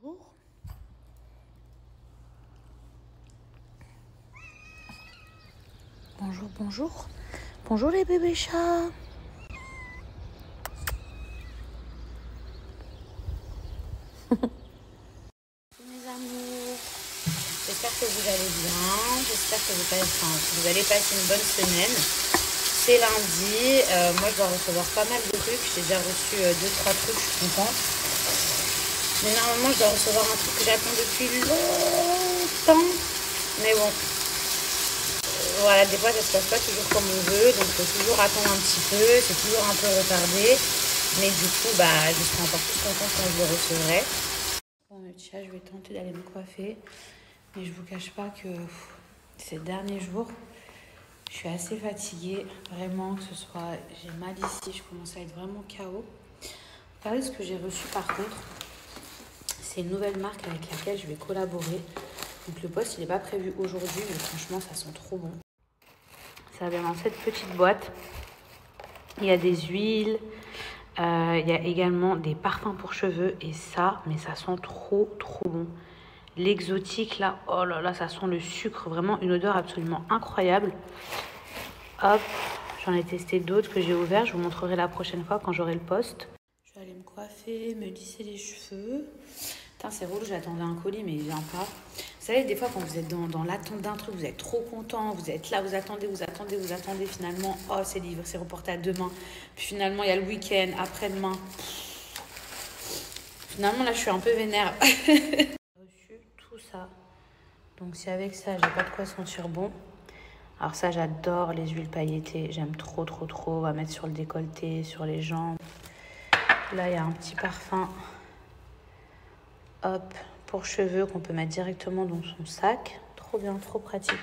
Bonjour. Bonjour, bonjour. Bonjour les bébés chats. Mes amours. J'espère que vous allez bien. J'espère que vous allez passer une bonne semaine. C'est lundi. Moi, je dois recevoir pas mal de trucs. J'ai déjà reçu 2-3 trucs. Je suis contente. Mais normalement, je dois recevoir un truc que j'attends depuis longtemps. Mais bon. Voilà, des fois, ça se passe pas toujours comme on veut. Donc, il faut toujours attendre un petit peu. C'est toujours un peu retardé. Mais du coup, je serai encore plus contente quand je le recevrai. Bon, mes petits chats, je vais tenter d'aller me coiffer. Mais je vous cache pas que ces derniers jours, je suis assez fatiguée. Vraiment, que ce soit... J'ai mal ici, je commence à être vraiment KO. Regardez ce que j'ai reçu par contre. C'est une nouvelle marque avec laquelle je vais collaborer. Donc le post, il n'est pas prévu aujourd'hui, mais franchement, ça sent trop bon. Ça vient dans cette petite boîte. Il y a des huiles. Il y a également des parfums pour cheveux. Et ça, mais ça sent trop, trop bon. L'exotique, là, oh là là, ça sent le sucre. Vraiment une odeur absolument incroyable. Hop, j'en ai testé d'autres que j'ai ouverts. Je vous montrerai la prochaine fois quand j'aurai le post. Je vais aller me coiffer, me lisser les cheveux. Putain, c'est relou, j'attendais un colis, mais il vient pas. Vous savez, des fois, quand vous êtes dans l'attente d'un truc, vous êtes trop content, vous êtes là, vous attendez, finalement, oh, c'est livré, c'est reporté à demain. Puis finalement, il y a le week-end, après-demain. Finalement, là, je suis un peu vénère. J'ai reçu tout ça. Donc, si avec ça, j'ai pas de quoi sentir bon. Alors ça, j'adore les huiles pailletées. J'aime trop, trop, trop. On va mettre sur le décolleté, sur les jambes. Là, il y a un petit parfum. Hop, pour cheveux qu'on peut mettre directement dans son sac. Trop bien, trop pratique.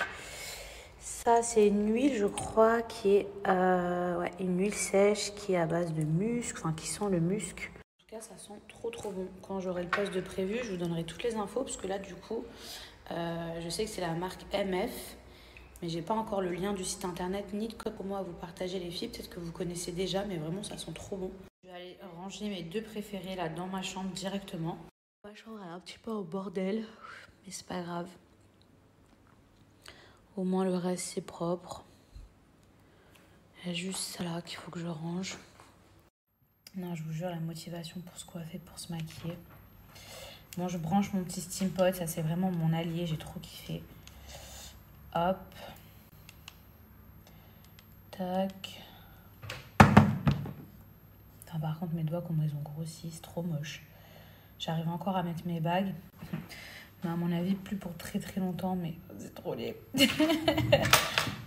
Ça, c'est une huile, je crois, qui est une huile sèche qui est à base de musc, enfin qui sent le musc. En tout cas, ça sent trop, trop bon. Quand j'aurai le post de prévu, je vous donnerai toutes les infos parce que là, du coup, je sais que c'est la marque MF, mais j'ai pas encore le lien du site internet ni de code pour moi à vous partager les filles. Peut-être que vous connaissez déjà, mais vraiment, ça sent trop bon. Je vais aller ranger mes deux préférés là dans ma chambre directement. Ma chambre elle est un petit peu au bordel, mais c'est pas grave. Au moins le reste c'est propre. Il y a juste ça là qu'il faut que je range. Non, je vous jure, la motivation pour se coiffer, pour se maquiller. Bon, je branche mon petit Steam Pot, ça c'est vraiment mon allié, j'ai trop kiffé. Hop. Tac. Enfin, par contre, mes doigts, comment ils ont grossi, c'est trop moche. J'arrive encore à mettre mes bagues. Mais à mon avis, plus pour très très longtemps, mais c'est trop laid.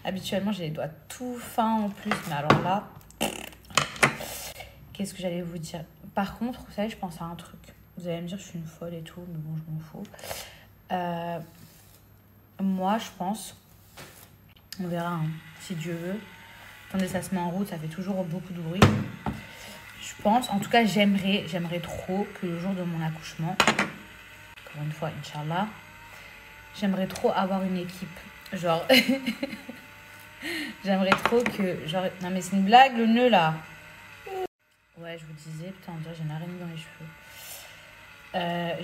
Habituellement, j'ai les doigts tout fins en plus, mais alors là, qu'est-ce que j'allais vous dire? Par contre, vous savez, je pense à un truc. Vous allez me dire que je suis une folle et tout, mais bon, je m'en fous. Moi, je pense, on verra, hein, si Dieu veut. Attendez, ça se met en route, ça fait toujours beaucoup de bruit. Je pense, en tout cas, j'aimerais trop que le jour de mon accouchement, encore une fois, Inch'Allah, j'aimerais trop avoir une équipe. Genre, j'aimerais trop que... Genre... Non, mais c'est une blague, le nœud, là. Ouais, je vous disais... Putain, on dirait que j'ai une araignée dans les cheveux.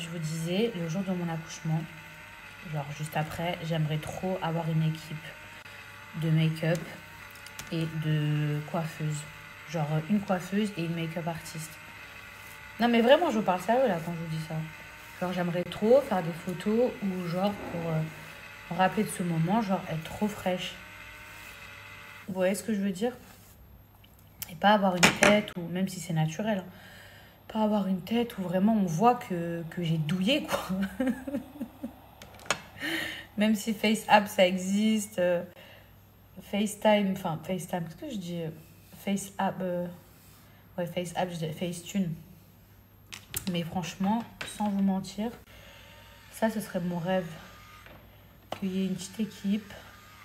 Je vous disais, le jour de mon accouchement, genre juste après, j'aimerais trop avoir une équipe de make-up et de coiffeuse. Genre une coiffeuse et une make-up artiste. Non, mais vraiment, je vous parle sérieux, là, quand je vous dis ça. Genre, j'aimerais trop faire des photos ou genre pour me rappeler de ce moment, genre être trop fraîche. Vous voyez ce que je veux dire? Et pas avoir une tête, ou même si c'est naturel, hein, pas avoir une tête où vraiment on voit que j'ai douillé, quoi. Même si FaceApp, ça existe. FaceTime, qu'est-ce que je dis? FaceApp, ouais, FaceApp, je dis Facetune. Mais franchement, sans vous mentir, ça, ce serait mon rêve. Qu'il y ait une petite équipe,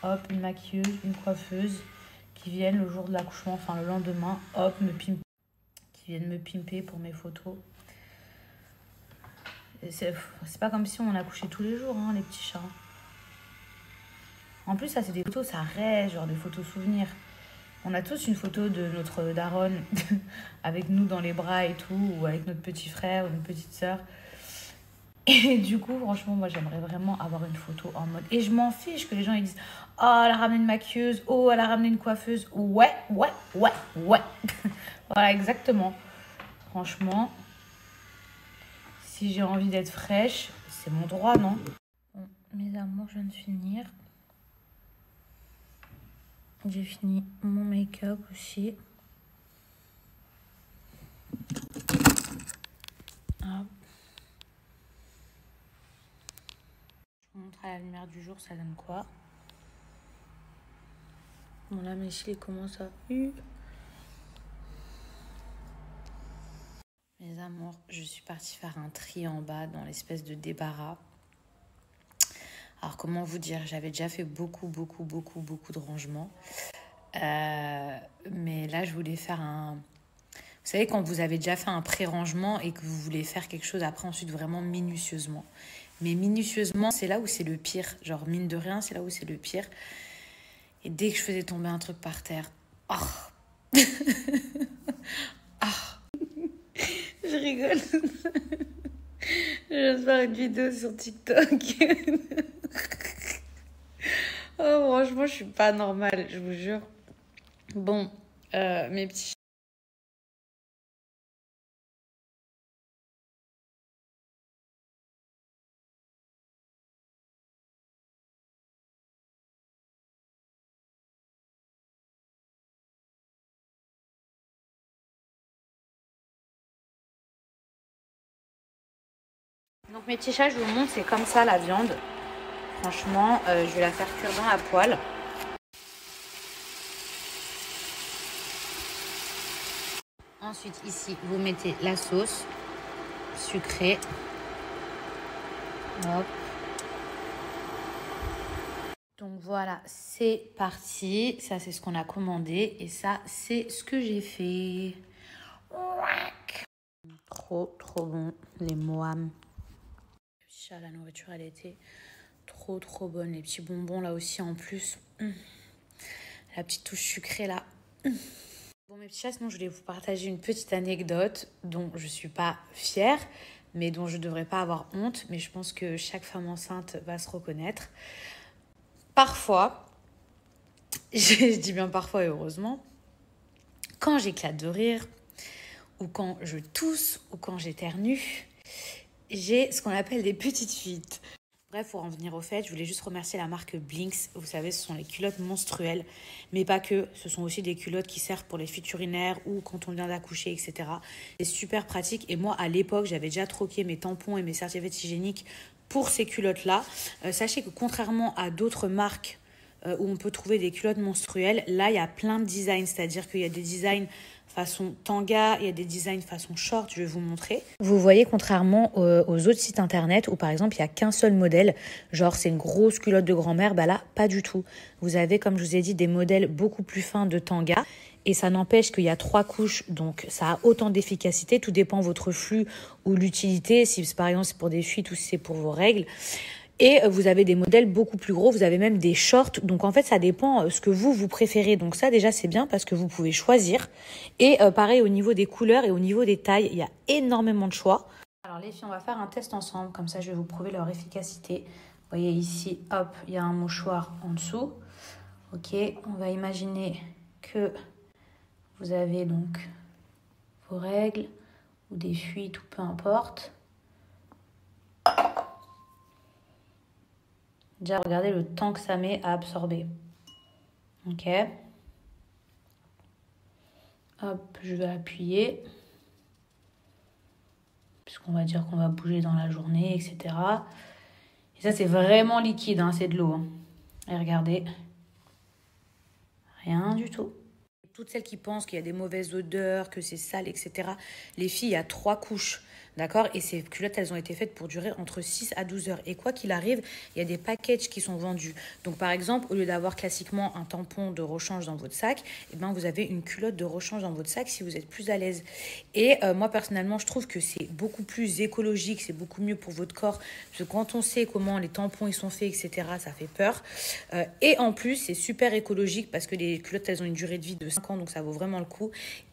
hop, une maquilleuse, une coiffeuse, qui viennent le jour de l'accouchement, enfin le lendemain, hop, qui viennent me pimper pour mes photos. C'est pas comme si on en accouchait tous les jours, hein, les petits chats. En plus, ça, c'est des photos, ça reste, genre des photos souvenirs. On a tous une photo de notre daronne avec nous dans les bras et tout, ou avec notre petit frère ou notre petite sœur. Et du coup, franchement, moi, j'aimerais vraiment avoir une photo en mode... Et je m'en fiche que les gens ils disent « Oh, elle a ramené une maquilleuse. Oh, elle a ramené une coiffeuse. » Ouais, ouais, ouais, ouais. Voilà, exactement. Franchement, si j'ai envie d'être fraîche, c'est mon droit, non? Bon, mes amours, je viens de finir. J'ai fini mon make-up aussi. Hop. Je vous montre à la lumière du jour, ça donne quoi. Bon, là, mes cils commencent à... Mes amours, je suis partie faire un tri en bas dans l'espèce de débarras. Alors, comment vous dire, j'avais déjà fait beaucoup de rangements. Mais là, je voulais faire un... Vous savez, quand vous avez déjà fait un pré-rangement et que vous voulez faire quelque chose après, ensuite, vraiment minutieusement. Mais minutieusement, c'est là où c'est le pire. Genre, mine de rien, c'est là où c'est le pire. Et dès que je faisais tomber un truc par terre... Oh. Oh. Je rigole. Je viens de faire une vidéo sur TikTok. Oh, franchement, je suis pas normale, je vous jure. Bon, mes petits... Donc mes petits chats, je vous montre, c'est comme ça la viande. Franchement, je vais la faire cuire dans la poêle. Ensuite, ici, vous mettez la sauce sucrée. Hop. Donc voilà, c'est parti. Ça, c'est ce qu'on a commandé. Et ça, c'est ce que j'ai fait. Trop bon. Les moams. La nourriture, elle était trop bonne. Les petits bonbons, là aussi, en plus. La petite touche sucrée, là. Bon, mes petits chats, sinon, je voulais vous partager une petite anecdote dont je ne suis pas fière, mais dont je ne devrais pas avoir honte. Mais je pense que chaque femme enceinte va se reconnaître. Parfois, je dis bien parfois et heureusement, quand j'éclate de rire, ou quand je tousse, ou quand j'éternue, j'ai ce qu'on appelle des petites fuites. Bref, pour en venir au fait, je voulais juste remercier la marque Blinks. Vous savez, ce sont les culottes menstruelles, mais pas que. Ce sont aussi des culottes qui servent pour les fuites urinaires ou quand on vient d'accoucher, etc. C'est super pratique. Et moi, à l'époque, j'avais déjà troqué mes tampons et mes serviettes hygiéniques pour ces culottes-là. Sachez que contrairement à d'autres marques où on peut trouver des culottes menstruelles, là, il y a plein de designs. C'est-à-dire qu'il y a des designs façon tanga, il y a des designs façon short, je vais vous montrer. Vous voyez, contrairement aux autres sites internet où par exemple il n'y a qu'un seul modèle, genre c'est une grosse culotte de grand-mère, bah là pas du tout. Vous avez, comme je vous ai dit, des modèles beaucoup plus fins de tanga et ça n'empêche qu'il y a 3 couches, donc ça a autant d'efficacité, tout dépend de votre flux ou l'utilité, si par exemple c'est pour des fuites ou si c'est pour vos règles. Et vous avez des modèles beaucoup plus gros, vous avez même des shorts. Donc en fait, ça dépend ce que vous préférez. Donc ça déjà, c'est bien parce que vous pouvez choisir. Et pareil, au niveau des couleurs et au niveau des tailles, il y a énormément de choix. Alors les filles, on va faire un test ensemble. Comme ça, je vais vous prouver leur efficacité. Vous voyez ici, hop, il y a un mouchoir en dessous. Ok, on va imaginer que vous avez donc vos règles ou des fuites ou peu importe. Déjà, regardez le temps que ça met à absorber. Ok. Hop, je vais appuyer. Puisqu'on va dire qu'on va bouger dans la journée, etc. Et ça, c'est vraiment liquide, hein, c'est de l'eau. Hein. Et regardez. Rien du tout. Toutes celles qui pensent qu'il y a des mauvaises odeurs, que c'est sale, etc. Les filles, il y a 3 couches. D'accord? Et ces culottes, elles ont été faites pour durer entre 6 à 12 heures. Et quoi qu'il arrive, il y a des packages qui sont vendus. Donc, par exemple, au lieu d'avoir classiquement un tampon de rechange dans votre sac, eh ben, vous avez une culotte de rechange dans votre sac si vous êtes plus à l'aise. Et moi, personnellement, je trouve que c'est beaucoup plus écologique, c'est beaucoup mieux pour votre corps. Parce que quand on sait comment les tampons ils sont faits, etc., ça fait peur. Et en plus, c'est super écologique parce que les culottes, elles ont une durée de vie de 5 ans, donc ça vaut vraiment le coup.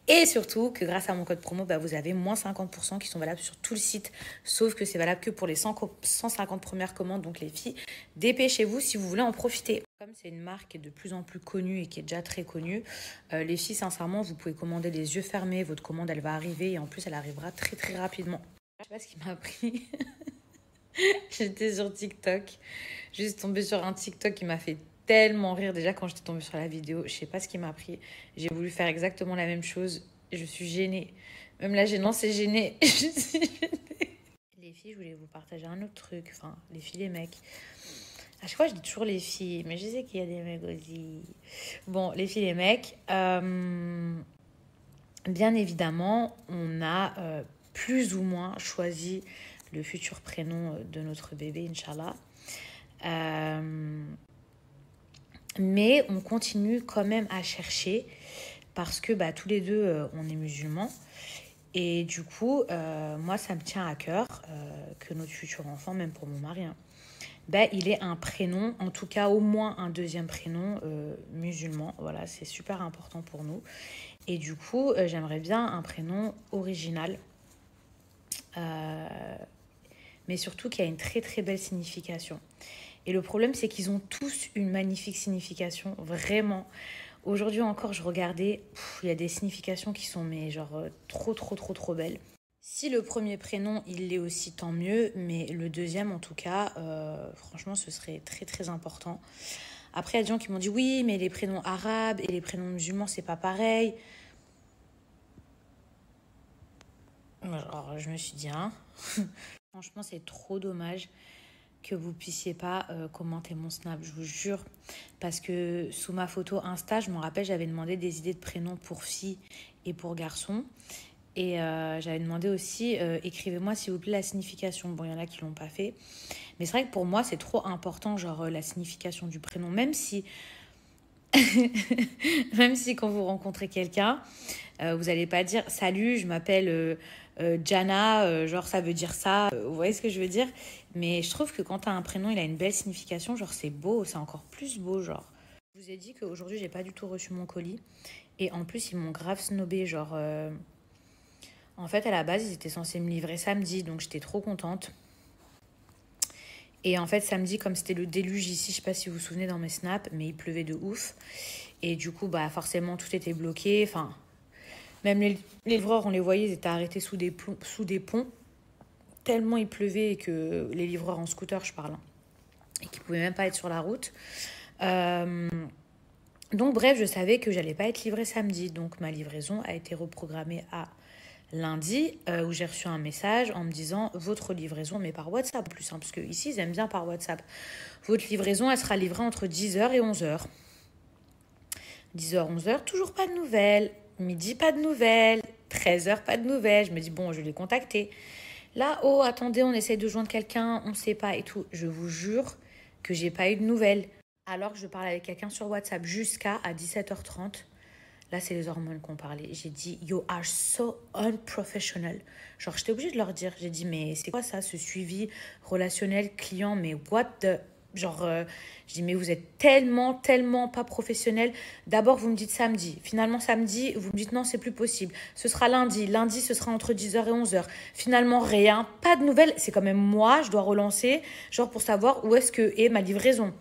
Et surtout que grâce à mon code promo, bah, vous avez moins 50% qui sont valables sur tout le site. Sauf que c'est valable que pour les 150 premières commandes. Donc les filles, dépêchez-vous si vous voulez en profiter. Comme c'est une marque qui est de plus en plus connue et qui est déjà très connue, les filles, sincèrement, vous pouvez commander les yeux fermés. Votre commande, elle va arriver et en plus, elle arrivera très très rapidement. Je sais pas ce qui m'a pris. J'étais sur TikTok. Je suis tombée sur un TikTok qui m'a fait tellement rire déjà quand j'étais tombée sur la vidéo. Je sais pas ce qui m'a pris. J'ai voulu faire exactement la même chose. Je suis gênée. Même la gênance, c'est gênée. Je suis gênée. Les filles, je voulais vous partager un autre truc. Enfin, les filles, les mecs. À chaque fois, je dis toujours les filles, mais je sais qu'il y a des mecs aussi. Bon, les filles, les mecs. Bien évidemment, on a plus ou moins choisi le futur prénom de notre bébé, Inch'Allah. Mais on continue quand même à chercher parce que bah, tous les deux, on est musulmans. Et du coup, moi, ça me tient à cœur que notre futur enfant, même pour mon mari, hein, bah, il ait un prénom, en tout cas au moins un deuxième prénom musulman. Voilà, c'est super important pour nous. Et du coup, j'aimerais bien un prénom original. Mais surtout qui a une très très belle signification. Et le problème, c'est qu'ils ont tous une magnifique signification, vraiment. Aujourd'hui encore, je regardais, il y a des significations qui sont mais genre trop belles. Si le premier prénom, il l'est aussi, tant mieux, mais le deuxième, en tout cas, franchement, ce serait très très important. Après, il y a des gens qui m'ont dit, oui, mais les prénoms arabes et les prénoms musulmans, c'est pas pareil. Alors, je me suis dit, hein, franchement, c'est trop dommage que vous puissiez pas commenter mon snap, je vous jure. Parce que sous ma photo Insta, je me rappelle, j'avais demandé des idées de prénoms pour filles et pour garçons. Et j'avais demandé aussi, écrivez-moi s'il vous plaît la signification. Bon, il y en a qui l'ont pas fait. Mais c'est vrai que pour moi, c'est trop important, genre la signification du prénom. Même si, même si quand vous rencontrez quelqu'un, vous n'allez pas dire salut, je m'appelle Jana, genre ça veut dire ça. Vous voyez ce que je veux dire? Mais je trouve que quand tu as un prénom, il a une belle signification, genre c'est beau, c'est encore plus beau, genre. Je vous ai dit qu'aujourd'hui, j'ai pas du tout reçu mon colis. Et en plus, ils m'ont grave snobé, genre. En fait, à la base, ils étaient censés me livrer samedi, donc j'étais trop contente. Et en fait, samedi, comme c'était le déluge ici, je sais pas si vous vous souvenez dans mes snaps, mais il pleuvait de ouf. Et du coup, bah forcément, tout était bloqué. Enfin, même les livreurs, on les voyait, ils étaient arrêtés sous des ponts. Tellement il pleuvait et que les livreurs en scooter, je parle, hein, et qui pouvaient même pas être sur la route. Donc bref, je savais que j'allais pas être livrée samedi. Donc ma livraison a été reprogrammée à lundi, où j'ai reçu un message en me disant votre livraison, mais par WhatsApp plus simple, parce qu'ici ils aiment bien par WhatsApp. Votre livraison, elle sera livrée entre 10h et 11h. 10h, 11h, toujours pas de nouvelles. Midi, pas de nouvelles. 13h, pas de nouvelles. Je me dis, bon, je vais les contacter. Là, oh, attendez, on essaye de joindre quelqu'un, on ne sait pas et tout. Je vous jure que j'ai pas eu de nouvelles. Alors que je parle avec quelqu'un sur WhatsApp jusqu'à 17h30. Là, c'est les hormones qu'on parlait. J'ai dit, you are so unprofessional. Genre, j'étais obligée de leur dire. J'ai dit, mais c'est quoi ça, ce suivi relationnel client? Mais what the... Genre, je dis, mais vous êtes tellement pas professionnel. D'abord, vous me dites samedi. Finalement, samedi, vous me dites non, c'est plus possible. Ce sera lundi. Lundi, ce sera entre 10h et 11h. Finalement, rien. Pas de nouvelles. C'est quand même moi, je dois relancer, genre pour savoir où est-ce que est ma livraison.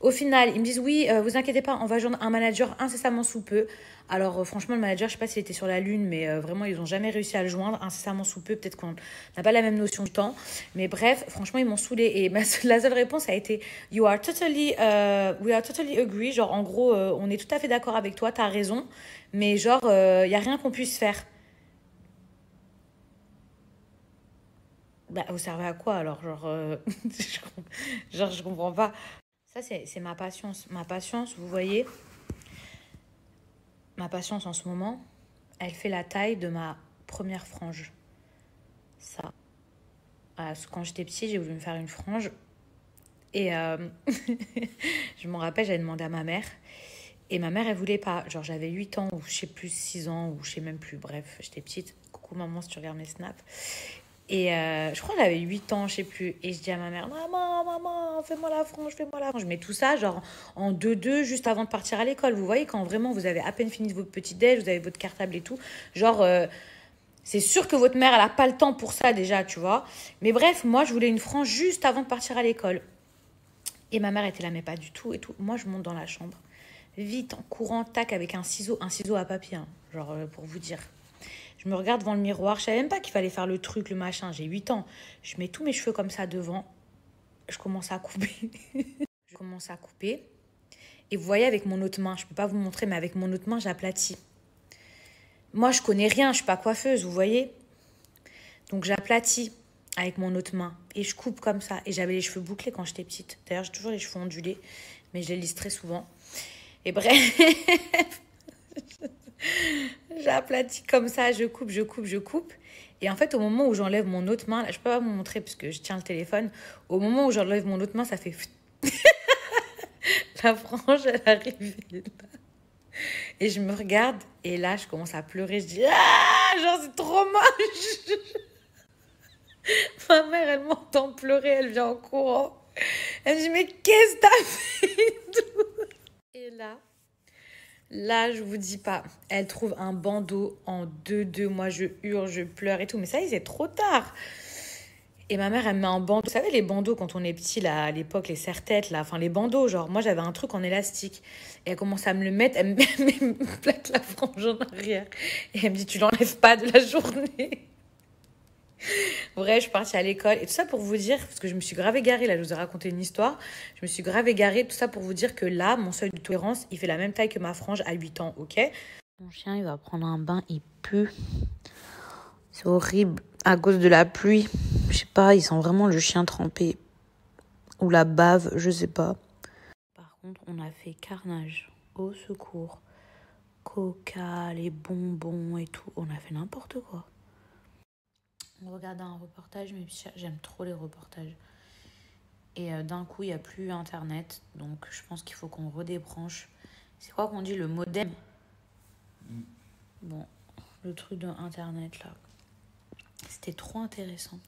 Au final, ils me disent oui, vous inquiétez pas, on va joindre un manager incessamment sous peu. Alors franchement, le manager, je sais pas s'il était sur la lune, mais vraiment, ils n'ont jamais réussi à le joindre incessamment sous peu. Peut-être qu'on n'a pas la même notion du temps. Mais bref, franchement, ils m'ont saoulée. Et la seule réponse a été we are totally agree. Genre, en gros, on est tout à fait d'accord avec toi, t'as raison. Mais genre, il n'y a rien qu'on puisse faire. Bah, vous servez à quoi alors? Genre, je comprends pas. Ça, c'est ma patience. Ma patience, vous voyez, ma patience en ce moment, elle fait la taille de ma première frange. Ça. Quand j'étais petite, j'ai voulu me faire une frange. Et je me rappelle, j'avais demandé à ma mère. Et ma mère, elle voulait pas. Genre, j'avais 8 ans, ou je sais plus, 6 ans, ou je sais même plus. Bref, j'étais petite. Coucou maman, si tu regardes mes snaps. Et je crois que j'avais 8 ans, je sais plus. Et je dis à ma mère, maman, fais-moi la frange, fais-moi la frange. Je mets tout ça, genre, en 2-2, juste avant de partir à l'école. Vous voyez, quand vraiment vous avez à peine fini votre petit déj, vous avez votre cartable et tout. Genre, c'est sûr que votre mère, elle n'a pas le temps pour ça déjà, tu vois. Mais bref, moi, je voulais une frange juste avant de partir à l'école. Et ma mère était là, mais pas du tout et tout. Moi, je monte dans la chambre. Vite, en courant, tac, avec un ciseau à papier, hein, genre, pour vous dire. Je me regarde devant le miroir. Je savais même pas qu'il fallait faire le truc, le machin. J'ai 8 ans. Je mets tous mes cheveux comme ça devant. Je commence à couper. Je commence à couper. Et vous voyez, avec mon autre main, je peux pas vous montrer, mais avec mon autre main, j'aplatis. Moi, je connais rien. Je suis pas coiffeuse, vous voyez. Donc, j'aplatis avec mon autre main. Et je coupe comme ça. Et j'avais les cheveux bouclés quand j'étais petite. D'ailleurs, j'ai toujours les cheveux ondulés. Mais je les lisse très souvent. Et bref... J'aplatis comme ça, je coupe. Et en fait, au moment où j'enlève mon autre main, là, je peux pas vous montrer parce que je tiens le téléphone. Au moment où j'enlève mon autre main, ça fait... La frange, elle arrive là. Et je me regarde et là, je commence à pleurer. Je dis, ah, genre, c'est trop moche. Ma mère, elle m'entend pleurer, elle vient en courant. Elle me dit, mais qu'est-ce que t'as fait? Et là, je vous dis pas, elle trouve un bandeau en 2-2. Moi, je hurle, je pleure et tout. Mais ça, c'est trop tard. Et ma mère, elle me met un bandeau. Vous savez, les bandeaux, quand on est petit, là, à l'époque, les serre-têtes, là. Enfin, les bandeaux, genre, moi, j'avais un truc en élastique. Et elle commence à me le mettre. Elle me plaque la frange en arrière. Et elle me dit, tu l'enlèves pas de la journée. Bref, je suis partie à l'école. Et tout ça pour vous dire, parce que je me suis grave égarée, là, je vous ai raconté une histoire. Je me suis grave égarée, tout ça pour vous dire que là, mon seuil de tolérance, il fait la même taille que ma frange à 8 ans, ok? Mon chien, il va prendre un bain, il pue. C'est horrible, à cause de la pluie. Je sais pas, il sent vraiment le chien trempé. Ou la bave, je sais pas. Par contre, on a fait carnage, au secours. Coca, les bonbons et tout. On a fait n'importe quoi. On regardait un reportage, mais j'aime trop les reportages. Et d'un coup, il n'y a plus Internet. Donc, je pense qu'il faut qu'on redébranche. C'est quoi qu'on dit, le modem? Bon, le truc de Internet, là. C'était trop intéressant.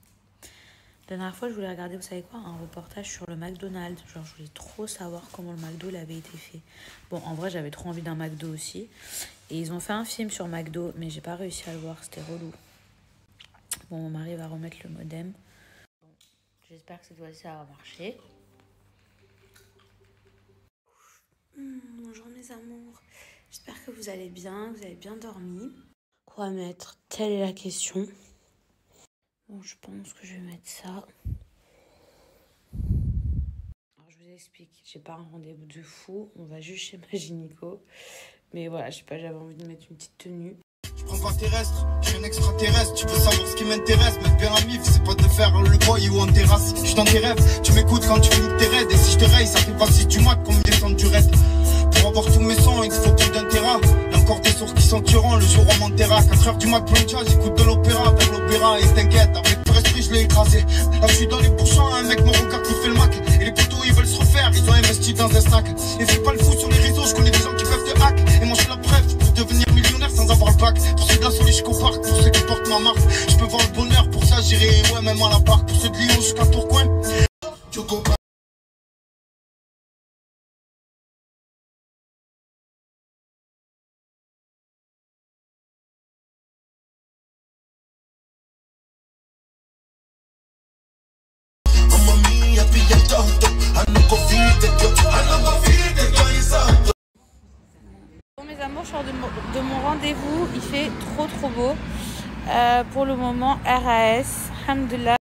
La dernière fois, je voulais regarder, vous savez quoi, un reportage sur le McDonald's. Genre, je voulais trop savoir comment le McDo il avait été fait. Bon, en vrai, j'avais trop envie d'un McDo aussi. Et ils ont fait un film sur McDo, mais j'ai pas réussi à le voir. C'était relou. Bon, mon mari va remettre le modem. Bon, j'espère que cette fois-ci, ça va marcher. Bonjour mes amours. J'espère que vous allez bien, que vous avez bien dormi. Quoi mettre? Telle est la question. Bon, je pense que je vais mettre ça. Alors, je vous explique. J'ai pas un rendez-vous de fou. On va juste chez ma gynéco. Mais voilà, je sais pas, j'avais envie de mettre une petite tenue. Je prends pas terrestre, je suis un extraterrestre. Tu veux savoir ce qui m'intéresse, mettre bien la mif, c'est pas de faire le boy ou en terrasse. Je suis dans tes rêves, tu m'écoutes quand tu finis tes raids. Et si je te raye, ça fait pas si tu mates comme des sons du raid. Pour avoir tous mes sons, il faut plus d'un terrain. Y'a encore des sources qui sont tueront le jour où on m'enterra. 4h du mat, plancha, j'écoute de l'opéra, vers l'opéra. Et t'inquiète, avec pur esprit, je l'ai écrasé. Là, je suis dans les bouchons, un mec me regarde qui fait le mac. Et les poteaux, ils veulent se refaire, ils ont investi dans un snack. Et fais pas le fou sur les réseaux, je connais des gens qui peuvent te hack. Et moi, je suis la preuve pour devenir millionnaire sans avoir le bac. Pour ceux de la Solis, je compare, pour ceux qui portent ma marque. Je peux voir le bonheur, pour ça, j'irai, ouais, même à la barque. Pour ceux de Lyon jusqu'à Tourcoing. Bon mes amours, je sors de mon rendez-vous, il fait trop beau. Pour le moment, RAS, alhamdoulilah.